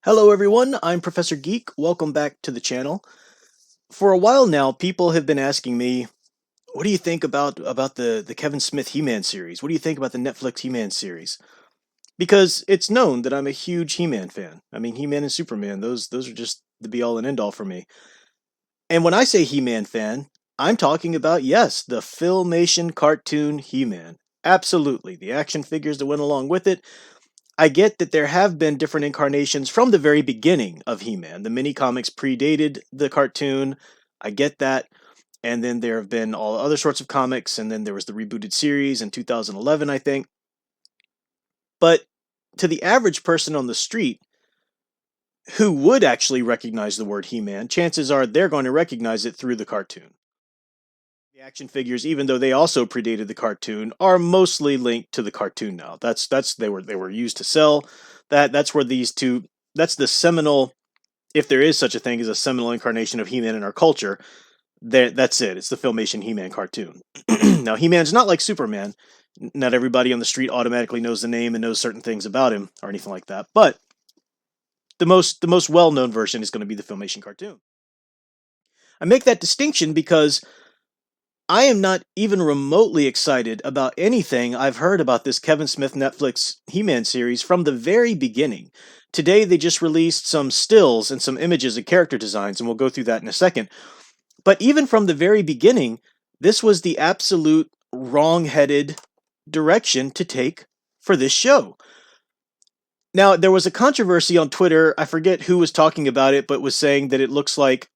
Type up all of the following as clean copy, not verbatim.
Hello everyone, I'm Professor Geek. Welcome back to the channel. For a while now, people have been asking me, what do you think about the Kevin Smith He-Man series? What do you think about the Netflix He-Man series? Because it's known that I'm a huge He-Man fan. I mean, He-Man and Superman, those are just the be all and end all for me. And when I say He-Man fan, I'm talking about, yes, the Filmation cartoon He-Man. Absolutely. The action figures that went along with it. I get that there have been different incarnations from the very beginning of He-Man. The mini comics predated the cartoon. I get that. And then there have been all other sorts of comics, and then there was the rebooted series in 2011, I think. But to the average person on the street who would actually recognize the word He-Man, chances are they're going to recognize it through the cartoon. The action figures, even though they also predated the cartoon, are mostly linked to the cartoon now. That's they were used to sell. That's where these two. That's the seminal, if there is such a thing as a seminal incarnation of He-Man in our culture. That's it. It's the Filmation He-Man cartoon. Now, He-Man's not like Superman. Not everybody on the street automatically knows the name and knows certain things about him or anything like that. But the most well known version is going to be the Filmation cartoon. I make that distinction because I am not even remotely excited about anything I've heard about this Kevin Smith Netflix He-Man series from the very beginning. Today they just released some stills and some images and character designs, and we'll go through that in a second. But even from the very beginning, this was the absolute wrong-headed direction to take for this show. Now, there was a controversy on Twitter, I forget who was talking about it, but was saying that it looks like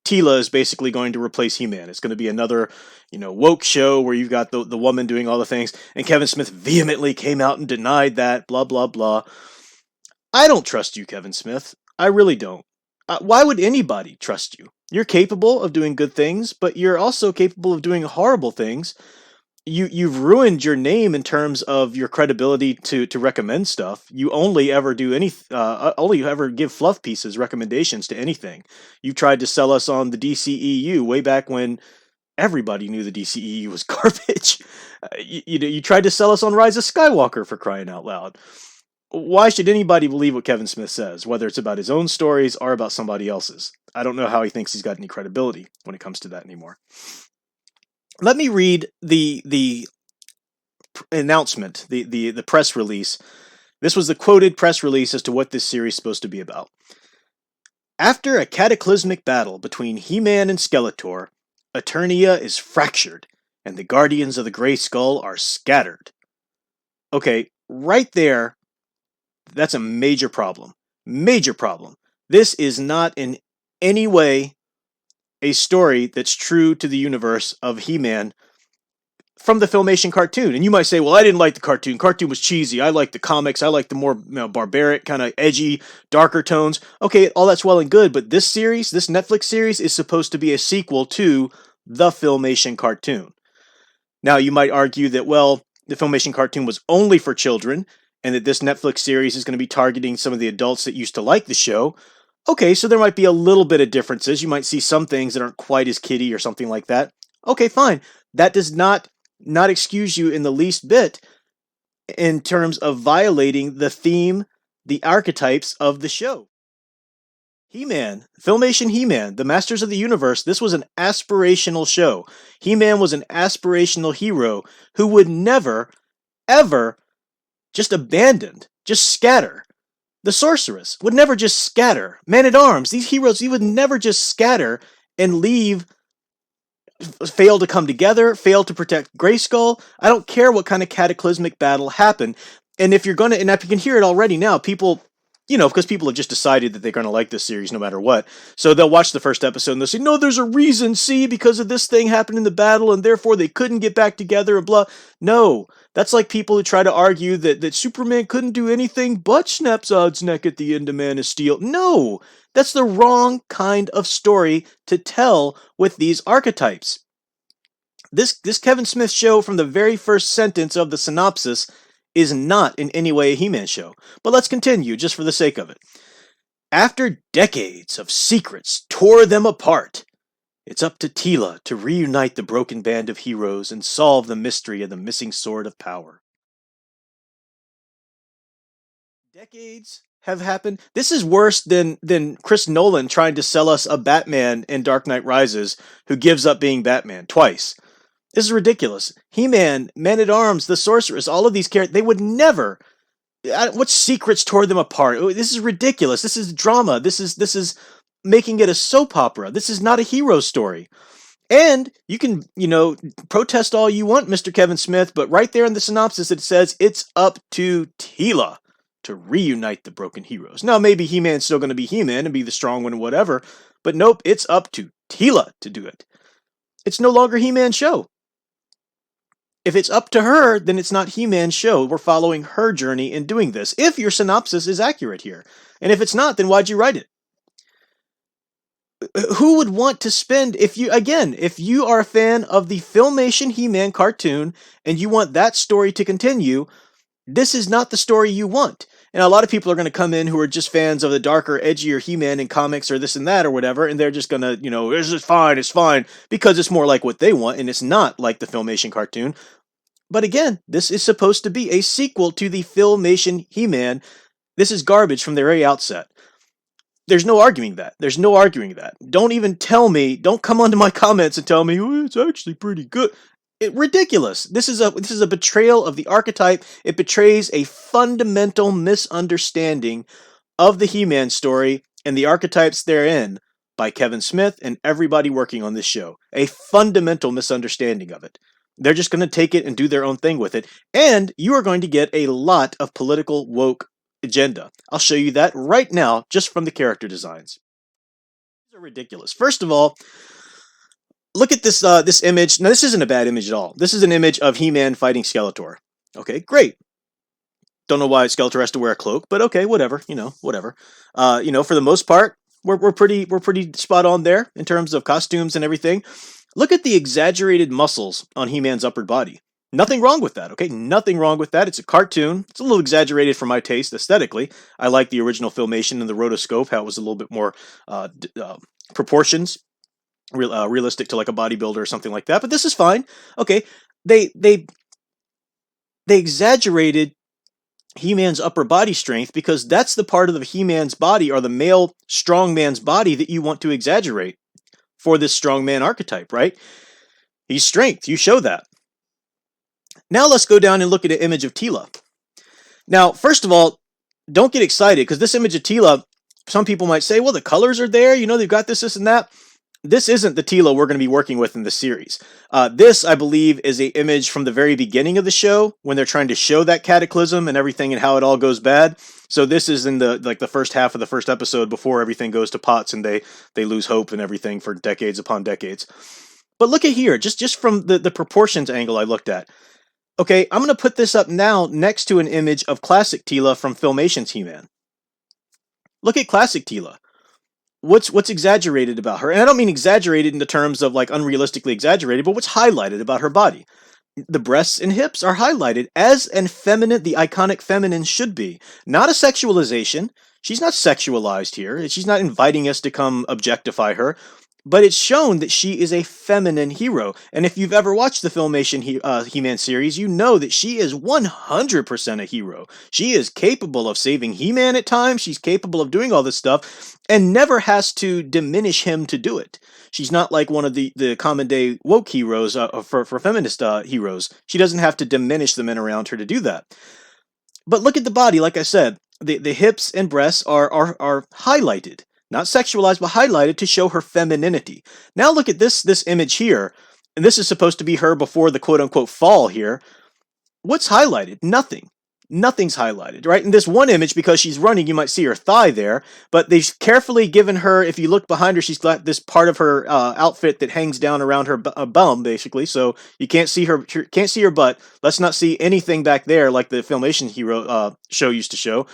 Tila is basically going to replace He-Man. It's going to be another, woke show where you've got the woman doing all the things, and Kevin Smith vehemently came out and denied that, blah, blah, blah. I don't trust you, Kevin Smith. I really don't. Why would anybody trust you? You're capable of doing good things, but you're also capable of doing horrible things. You've ruined your name in terms of your credibility to recommend stuff. You only ever do only ever give fluff pieces recommendations to anything. You tried to sell us on the DCEU way back when everybody knew the DCEU was garbage. You tried to sell us on Rise of Skywalker, for crying out loud. Why should anybody believe what Kevin Smith says, whether it's about his own stories or about somebody else's? I don't know how he thinks he's got any credibility when it comes to that anymore. Let me read the announcement, the press release. This was the quoted press release as to what this series is supposed to be about. After a cataclysmic battle between He-Man and Skeletor, Eternia is fractured, and the Guardians of the Grey Skull are scattered. Okay, right there, that's a major problem. Major problem. This is not in any way a story that's true to the universe of He-Man from the Filmation cartoon. And you might say, well, I didn't like the cartoon. Cartoon was cheesy. I like the comics. I like the more barbaric, kind of edgy, darker tones. Okay, all that's well and good, but this series, this Netflix series, is supposed to be a sequel to the Filmation cartoon. Now, you might argue that, well, the Filmation cartoon was only for children, and that this Netflix series is going to be targeting some of the adults that used to like the show. Okay, so there might be a little bit of differences. You might see some things that aren't quite as kiddie or something like that. Okay, fine. That does not excuse you in the least bit in terms of violating the theme, the archetypes of the show. He-Man, Filmation He-Man, the Masters of the Universe, this was an aspirational show. He-Man was an aspirational hero who would never, ever just abandon, just scatter. The Sorceress would never just scatter. Man-at-Arms, these heroes, he would never just scatter and leave, fail to come together, fail to protect Grayskull. I don't care what kind of cataclysmic battle happened. And if you're going to, and if you can hear it already now, people, because people have just decided that they're going to like this series no matter what. So they'll watch the first episode and they'll say, no, there's a reason, see, because of this thing happened in the battle and therefore they couldn't get back together and blah. No, that's like people who try to argue that Superman couldn't do anything but snap Zod's neck at the end of Man of Steel. No, that's the wrong kind of story to tell with these archetypes. This Kevin Smith show, from the very first sentence of the synopsis, is not in any way a He-Man show. But let's continue, just for the sake of it. After decades of secrets tore them apart, it's up to Tila to reunite the broken band of heroes and solve the mystery of the missing Sword of Power. Decades have happened. This is worse than Chris Nolan trying to sell us a Batman in Dark Knight Rises who gives up being Batman twice. This is ridiculous. He-Man, Man-at-Arms, the Sorceress, all of these characters, they would never. What secrets tore them apart? This is ridiculous. This is drama. This is making it a soap opera. This is not a hero story. And you can, protest all you want, Mr. Kevin Smith, but right there in the synopsis it says it's up to Tila to reunite the broken heroes. Now, maybe He-Man's still going to be He-Man and be the strong one and whatever, but nope, it's up to Tila to do it. It's no longer He-Man's show. If it's up to her, then it's not He-Man's show. We're following her journey in doing this, if your synopsis is accurate here. And if it's not, then why'd you write it? Who would want to spend, if you are a fan of the Filmation He-Man cartoon and you want that story to continue, this is not the story you want. And a lot of people are going to come in who are just fans of the darker, edgier He-Man in comics or this and that or whatever, and they're just going to, this is fine, it's fine, because it's more like what they want, and it's not like the Filmation cartoon. But again, this is supposed to be a sequel to the Filmation He-Man. This is garbage from the very outset. There's no arguing that. There's no arguing that. Don't even tell me, don't come onto my comments and tell me, oh, it's actually pretty good. Ridiculous. This is a betrayal of the archetype. It betrays a fundamental misunderstanding of the He-Man story and the archetypes therein by Kevin Smith and everybody working on this show. A fundamental misunderstanding of it. They're just going to take it and do their own thing with it. And you are going to get a lot of political woke agenda. I'll show you that right now just from the character designs. These are ridiculous. First of all, look at this this image. Now, this isn't a bad image at all. This is an image of He-Man fighting Skeletor. Okay, great. Don't know why Skeletor has to wear a cloak, but okay, whatever. Whatever. For the most part, we're pretty spot on there in terms of costumes and everything. Look at the exaggerated muscles on He-Man's upper body. Nothing wrong with that, okay? Nothing wrong with that. It's a cartoon. It's a little exaggerated for my taste aesthetically. I like the original Filmation and the rotoscope, how it was a little bit more proportions, realistic to like a bodybuilder or something like that. But this is fine. Okay, they exaggerated He-Man's upper body strength because that's the part of the He-Man's body or the male strong man's body that you want to exaggerate for this strong man archetype, right? He's strength. You show that. Now let's go down and look at an image of Tila. Now, first of all, don't get excited because this image of Tila, some people might say, well, the colors are there. They've got this, and that. This isn't the Tila we're going to be working with in the series. This, I believe, is an image from the very beginning of the show when they're trying to show that cataclysm and everything and how it all goes bad. So this is in the first half of the first episode before everything goes to pots and they lose hope and everything for decades upon decades. But look at here, just from the proportions angle I looked at. Okay, I'm going to put this up now next to an image of classic Tila from Filmation's He-Man. Look at classic Tila. What's exaggerated about her? And I don't mean exaggerated in the terms of like unrealistically exaggerated, but what's highlighted about her body? The breasts and hips are highlighted as the iconic feminine should be. Not a sexualization. She's not sexualized here. She's not inviting us to come objectify her. But it's shown that she is a feminine hero. And if you've ever watched the Filmation He-Man series, you know that she is 100% a hero. She is capable of saving He-Man at times. She's capable of doing all this stuff and never has to diminish him to do it. She's not like one of the common day woke heroes for feminist heroes. She doesn't have to diminish the men around her to do that. But look at the body, like I said. The hips and breasts are highlighted. Not sexualized, but highlighted to show her femininity. Now look at this image here. And this is supposed to be her before the quote-unquote fall here. What's highlighted? Nothing. Nothing's highlighted, right? In this one image, because she's running, you might see her thigh there. But they've carefully given her, if you look behind her, she's got this part of her outfit that hangs down around her bum, basically. So you can't see her butt. Let's not see anything back there like the Filmation hero show used to show.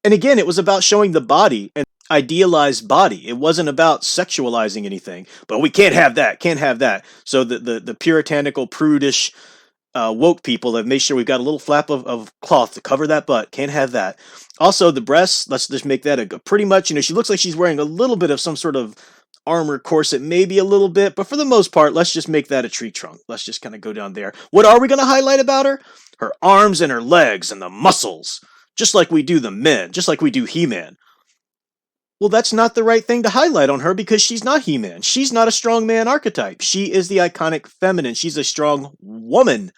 And again, it was about showing the body and idealized body. It wasn't about sexualizing anything. But we can't have that. So the puritanical, prudish, woke people have made sure we've got a little flap of cloth to cover that butt. Can't have that. Also, the breasts, let's just make that a pretty much, she looks like she's wearing a little bit of some sort of armor corset, maybe a little bit, but for the most part, let's just make that a tree trunk. Let's just kind of go down there. What are we going to highlight about her? Her arms and her legs and the muscles. just like we do the men, just like we do He-Man. Well, that's not the right thing to highlight on her because she's not He-Man. She's not a strong man archetype. She is the iconic feminine. She's a strong woman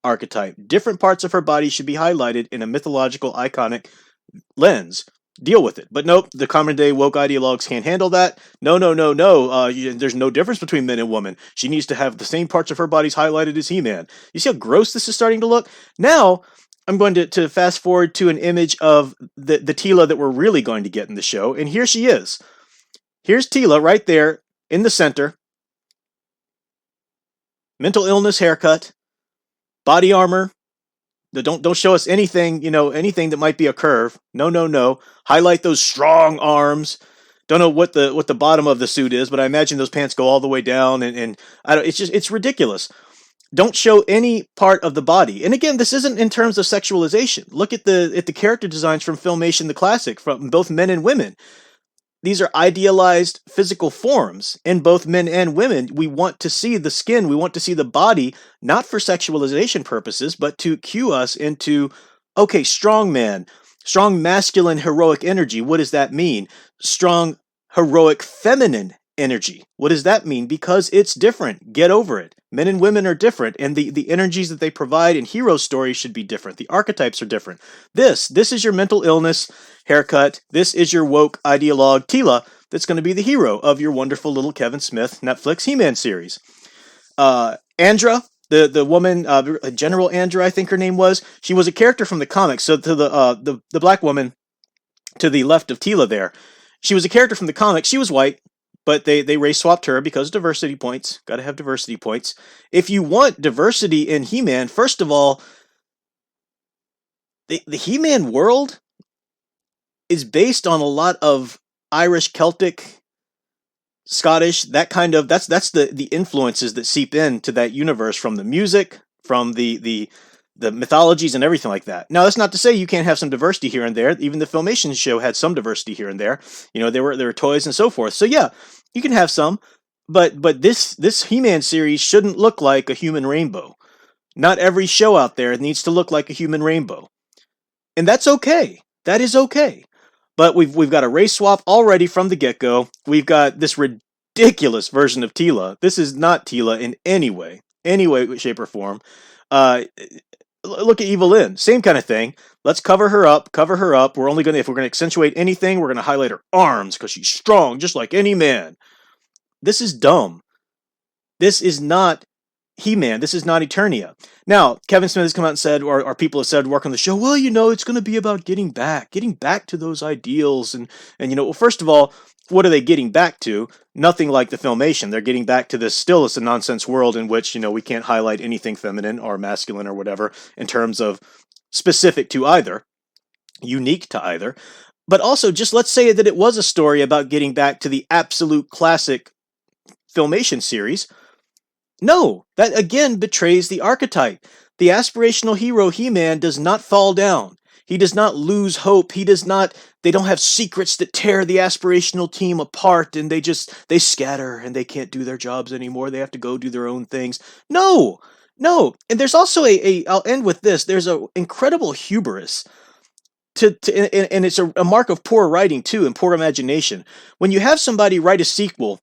archetype. Different parts of her body should be highlighted in a mythological, iconic lens. Deal with it. But nope, the common day woke ideologues can't handle that. No, no, no, no. There's no difference between men and women. She needs to have the same parts of her bodies highlighted as He-Man. You see how gross this is starting to look? Now, I'm going to fast forward to an image of the Teela that we're really going to get in the show, and here she is. Here's Teela right there in the center. Mental illness haircut, body armor. Don't show us anything, anything that might be a curve. No, no, no. Highlight those strong arms. Don't know what the bottom of the suit is, but I imagine those pants go all the way down, and it's ridiculous. Don't show any part of the body. And again, this isn't in terms of sexualization. Look at the character designs from Filmation the Classic, from both men and women. These are idealized physical forms in both men and women. We want to see the skin, we want to see the body, not for sexualization purposes, but to cue us into, okay, strong man, strong masculine heroic energy. What does that mean? Strong heroic feminine energy. What does that mean? Because it's different. Get over it. Men and women are different, and the energies that they provide in hero stories should be different. The archetypes are different. This is your mental illness haircut. This is your woke ideologue Teela that's going to be the hero of your wonderful little Kevin Smith Netflix He-Man series. Andra, the woman, General Andra, I think her name was. She was a character from the comics. So to the black woman to the left of Teela there, she was a character from the comics. She was white, but they race swapped her because diversity points. Got to have diversity points. If you want diversity in He-Man, first of all, the He-Man world is based on a lot of Irish, Celtic, Scottish, that's the influences that seep into that universe from the music, from the mythologies and everything like that. Now, that's not to say you can't have some diversity here and there. Even the Filmation show had some diversity here and there. There were toys and so forth. So yeah, you can have some, but this He-Man series shouldn't look like a human rainbow. Not every show out there needs to look like a human rainbow, and that's okay. That is okay. But we've got a race swap already from the get-go. We've got this ridiculous version of Teela. This is not Teela in any way, shape, or form. Look at Evelyn, same kind of thing. Let's cover her up. We're only if we're gonna accentuate anything, we're gonna highlight her arms because she's strong, just like any man. This is dumb. This is not He-Man. This is not Eternia. Now, Kevin Smith has come out and said, or people have said, work on the show, well, it's going to be about getting back to those ideals. And well, first of all, what are they getting back to? Nothing like the Filmation. They're getting back to this, still it's a nonsense world in which, we can't highlight anything feminine or masculine or whatever in terms of specific to either, unique to either. But also, just let's say that it was a story about getting back to the absolute classic Filmation series. No, that again betrays the archetype. The aspirational hero He-Man does not fall down. He does not lose hope. They don't have secrets that tear the aspirational team apart and they scatter and they can't do their jobs anymore. They have to go do their own things. No. And there's also I'll end with this. There's an incredible hubris and it's a mark of poor writing too and poor imagination. When you have somebody write a sequel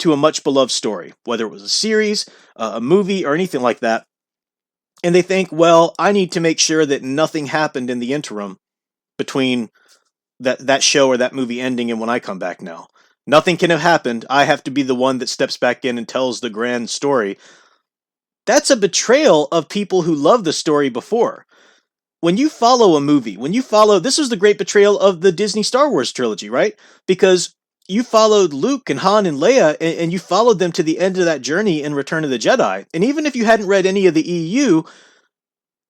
to a much beloved story, whether it was a series, a movie, or anything like that, and they think, well, I need to make sure that nothing happened in the interim between that show or that movie ending and when I come back now. Nothing can have happened. I have to be the one that steps back in and tells the grand story. That's a betrayal of people who loved the story before. When you follow a movie, this was the great betrayal of the Disney Star Wars trilogy, right? Because you followed Luke and Han and Leia, and you followed them to the end of that journey in Return of the Jedi. And even if you hadn't read any of the EU,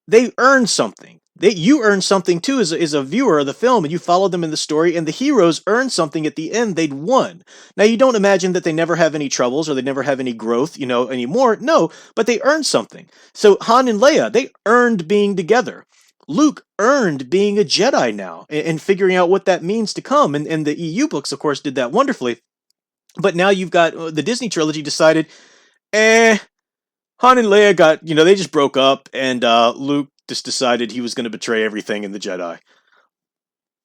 they earned something. You earned something too as a viewer of the film, and you followed them in the story, and the heroes earned something at the end. They'd won. Now, you don't imagine that they never have any troubles or they never have any growth, anymore. No, but they earned something. So Han and Leia, they earned being together. Luke earned being a Jedi now and figuring out what that means to come. And the EU books, of course, did that wonderfully. But now you've got the Disney trilogy decided, Han and Leia they just broke up, and Luke just decided he was going to betray everything in the Jedi.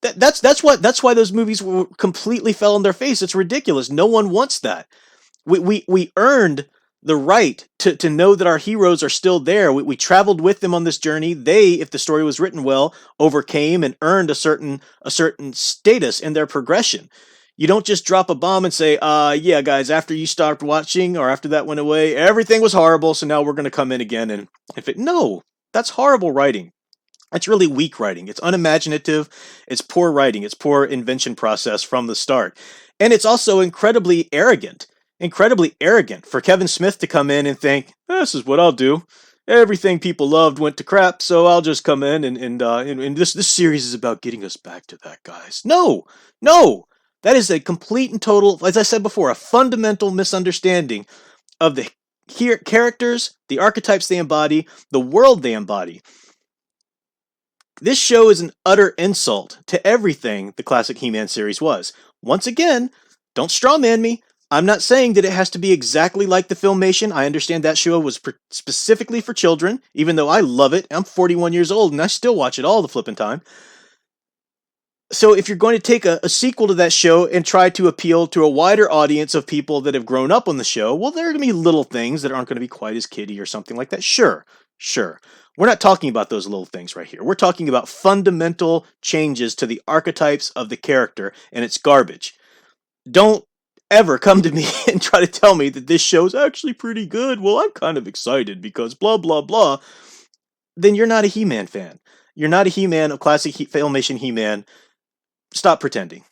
That's why those movies completely fell on their face. It's ridiculous. No one wants that. We earned the right to know that our heroes are still there. We traveled with them on this journey. They, if the story was written well, overcame and earned a certain status in their progression. You don't just drop a bomb and say, yeah, guys, after you stopped watching or after that went away, everything was horrible, so now we're going to come in again. And no, that's horrible writing. It's really weak writing. It's unimaginative. It's poor writing. It's poor invention process from the start. And it's also incredibly arrogant. Incredibly arrogant for Kevin Smith to come in and think, this is what I'll do. Everything people loved went to crap, so I'll just come in and this series is about getting us back to that, guys. No, no. That is a complete and total, as I said before, a fundamental misunderstanding of the characters, the archetypes they embody, the world they embody. This show is an utter insult to everything the classic He-Man series was. Once again, don't strawman me. I'm not saying that it has to be exactly like the Filmation. I understand that show was specifically for children, even though I love it. I'm 41 years old and I still watch it all the flipping time. So if you're going to take a sequel to that show and try to appeal to a wider audience of people that have grown up on the show, well, there are going to be little things that aren't going to be quite as kiddie or something like that. Sure. We're not talking about those little things right here. We're talking about fundamental changes to the archetypes of the character, and it's garbage. Don't ever come to me and try to tell me that this show's actually pretty good. Well, I'm kind of excited because blah, blah, blah. Then you're not a He-Man fan. You're not a He-Man, a classic Filmation He-Man. Stop pretending.